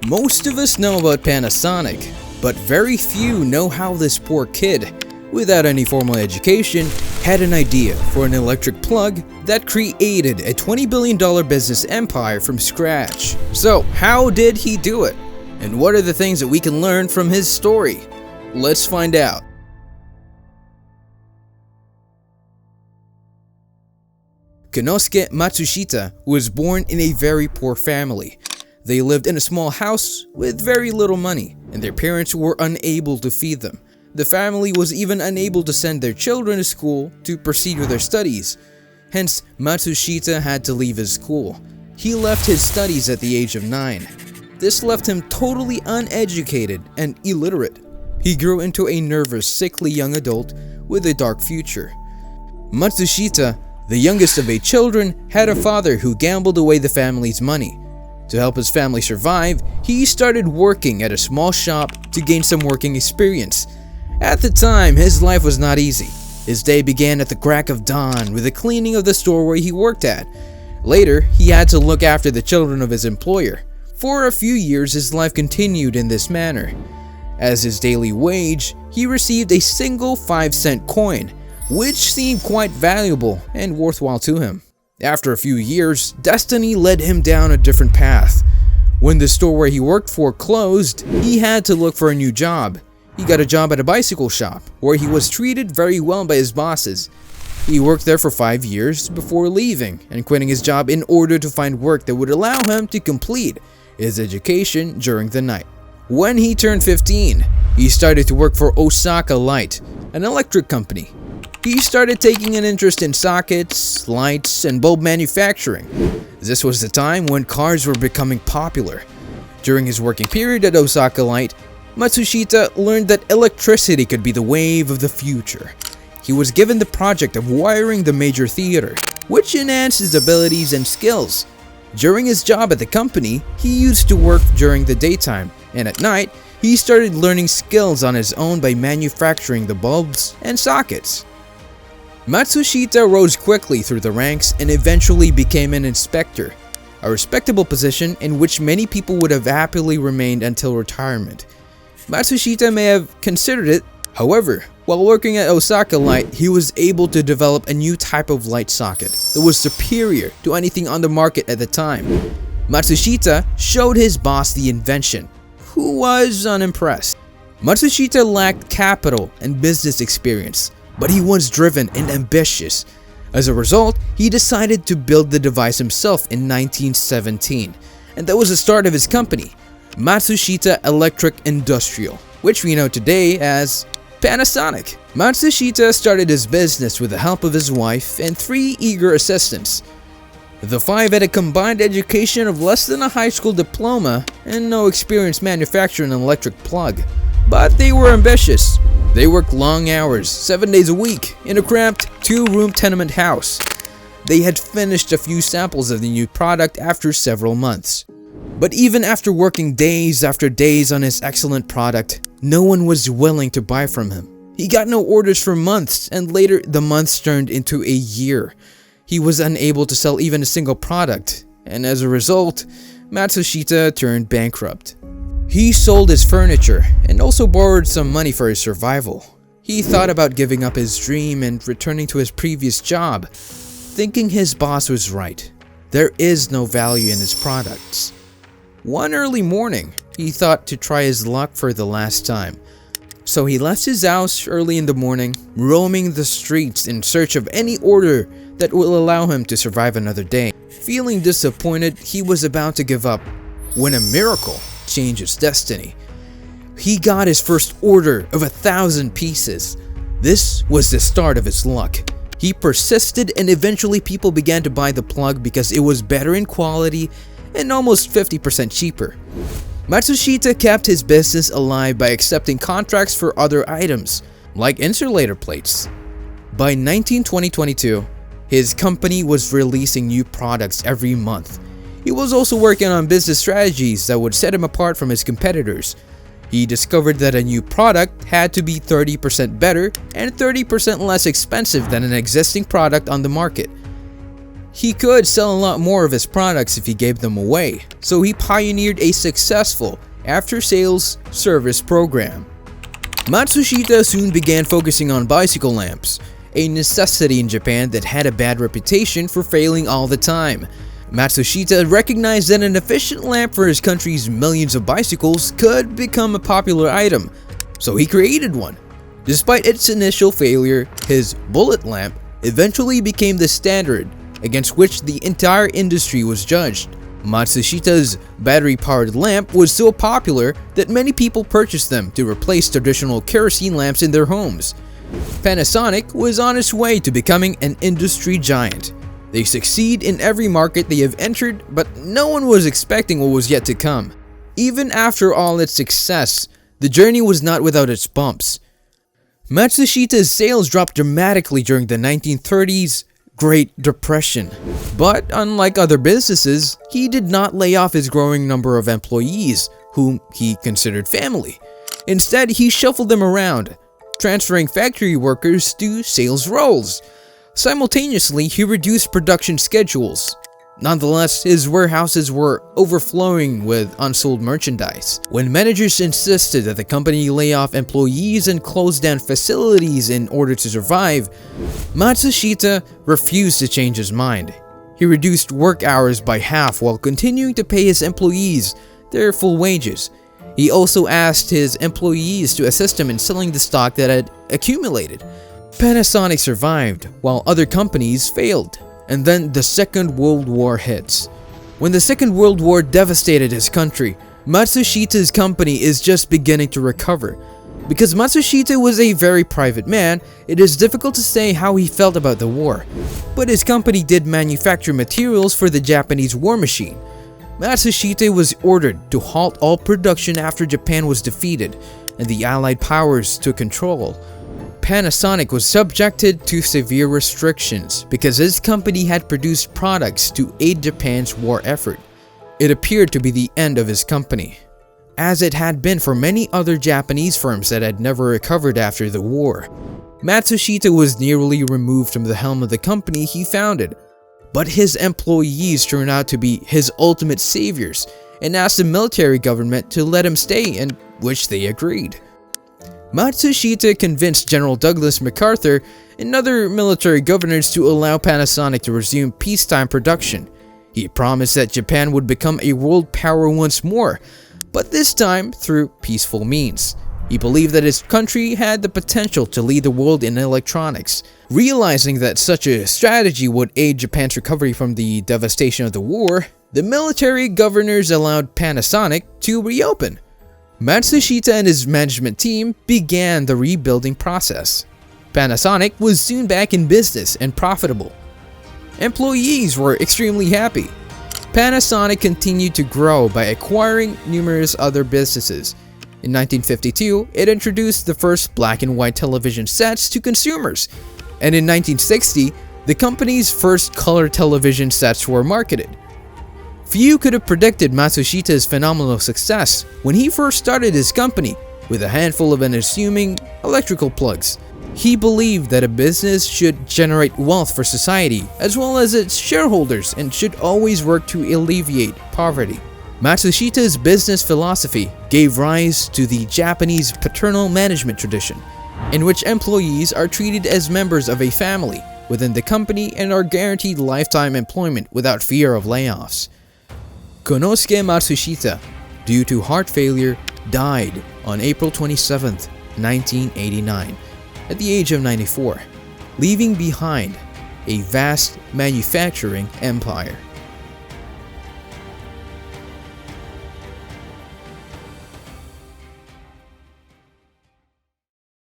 Most of us know about Panasonic, but very few know how this poor kid, without any formal education, had an idea for an electric plug that created a $20 billion business empire from scratch. So, how did he do it? And what are the things that we can learn from his story? Let's find out. Konosuke Matsushita was born in a very poor family. They lived in a small house with very little money, and their parents were unable to feed them. The family was even unable to send their children to school to proceed with their studies. Hence, Matsushita had to leave his school. He left his studies at the age of 9. This left him totally uneducated and illiterate. He grew into a nervous, sickly young adult with a dark future. Matsushita, the youngest of 8 children, had a father who gambled away the family's money. To help his family survive, he started working at a small shop to gain some working experience. At the time, his life was not easy. His day began at the crack of dawn with the cleaning of the store where he worked at. Later, he had to look after the children of his employer. For a few years, his life continued in this manner. As his daily wage, he received a single 5-cent coin, which seemed quite valuable and worthwhile to him. After a few years, destiny led him down a different path. When the store where he worked for closed, he had to look for a new job. He got a job at a bicycle shop, where he was treated very well by his bosses. He worked there for 5 years before leaving and quitting his job in order to find work that would allow him to complete his education during the night. When he turned 15, he started to work for Osaka Light, an electric company. He started taking an interest in sockets, lights, and bulb manufacturing. This was the time when cars were becoming popular. During his working period at Osaka Light, Matsushita learned that electricity could be the wave of the future. He was given the project of wiring the major theater, which enhanced his abilities and skills. During his job at the company, he used to work during the daytime, and at night, he started learning skills on his own by manufacturing the bulbs and sockets. Matsushita rose quickly through the ranks and eventually became an inspector, a respectable position in which many people would have happily remained until retirement. Matsushita may have considered it. However, while working at Osaka Light, he was able to develop a new type of light socket that was superior to anything on the market at the time. Matsushita showed his boss the invention, who was unimpressed. Matsushita lacked capital and business experience, but he was driven and ambitious. As a result, he decided to build the device himself in 1917, and that was the start of his company, Matsushita Electric Industrial, which we know today as Panasonic. Matsushita started his business with the help of his wife and 3 eager assistants. The 5 had a combined education of less than a high school diploma and no experience manufacturing an electric plug, but they were ambitious. They worked long hours, 7 days a week, in a cramped 2-room tenement house. They had finished a few samples of the new product after several months. But even after working days after days on his excellent product, no one was willing to buy from him. He got no orders for months, and later the months turned into a year. He was unable to sell even a single product, and as a result, Matsushita turned bankrupt. He sold his furniture and also borrowed some money for his survival. He thought about giving up his dream and returning to his previous job, thinking his boss was right. There is no value in his products. One early morning, he thought to try his luck for the last time. So he left his house early in the morning, roaming the streets in search of any order that will allow him to survive another day. Feeling disappointed, he was about to give up when a miracle changed his destiny. He got his first order of 1,000 pieces. This was the start of his luck. He persisted, and eventually people began to buy the plug because it was better in quality and almost 50% cheaper. Matsushita kept his business alive by accepting contracts for other items, like insulator plates. By 2022, his company was releasing new products every month. He was also working on business strategies that would set him apart from his competitors. He discovered that a new product had to be 30% better and 30% less expensive than an existing product on the market. He could sell a lot more of his products if he gave them away, so he pioneered a successful after-sales service program. Matsushita soon began focusing on bicycle lamps, a necessity in Japan that had a bad reputation for failing all the time. Matsushita recognized that an efficient lamp for his country's millions of bicycles could become a popular item, so he created one. Despite its initial failure, his bullet lamp eventually became the standard against which the entire industry was judged. Matsushita's battery-powered lamp was so popular that many people purchased them to replace traditional kerosene lamps in their homes. Panasonic was on its way to becoming an industry giant. They succeed in every market they have entered, but no one was expecting what was yet to come. Even after all its success, the journey was not without its bumps. Matsushita's sales dropped dramatically during the 1930s Great Depression. But unlike other businesses, he did not lay off his growing number of employees, whom he considered family. Instead, he shuffled them around, transferring factory workers to sales roles. Simultaneously, he reduced production schedules. Nonetheless, his warehouses were overflowing with unsold merchandise. When managers insisted that the company lay off employees and close down facilities in order to survive, Matsushita refused to change his mind. He reduced work hours by half while continuing to pay his employees their full wages. He also asked his employees to assist him in selling the stock that had accumulated. Panasonic survived, while other companies failed. And then the Second World War hits. When the Second World War devastated his country, Matsushita's company is just beginning to recover. Because Matsushita was a very private man, it is difficult to say how he felt about the war. But his company did manufacture materials for the Japanese war machine. Matsushita was ordered to halt all production after Japan was defeated and the Allied powers took control. Panasonic was subjected to severe restrictions because his company had produced products to aid Japan's war effort. It appeared to be the end of his company, as it had been for many other Japanese firms that had never recovered after the war. Matsushita was nearly removed from the helm of the company he founded, but his employees turned out to be his ultimate saviors and asked the military government to let him stay, and which they agreed. Matsushita convinced General Douglas MacArthur and other military governors to allow Panasonic to resume peacetime production. He promised that Japan would become a world power once more, but this time through peaceful means. He believed that his country had the potential to lead the world in electronics. Realizing that such a strategy would aid Japan's recovery from the devastation of the war, the military governors allowed Panasonic to reopen. Matsushita and his management team began the rebuilding process. Panasonic was soon back in business and profitable. Employees were extremely happy. Panasonic continued to grow by acquiring numerous other businesses. In 1952, it introduced the first black and white television sets to consumers, and in 1960, the company's first color television sets were marketed. Few could have predicted Matsushita's phenomenal success when he first started his company with a handful of unassuming electrical plugs. He believed that a business should generate wealth for society as well as its shareholders and should always work to alleviate poverty. Matsushita's business philosophy gave rise to the Japanese paternal management tradition, in which employees are treated as members of a family within the company and are guaranteed lifetime employment without fear of layoffs. Konosuke Matsushita, due to heart failure, died on April 27, 1989, at the age of 94, leaving behind a vast manufacturing empire.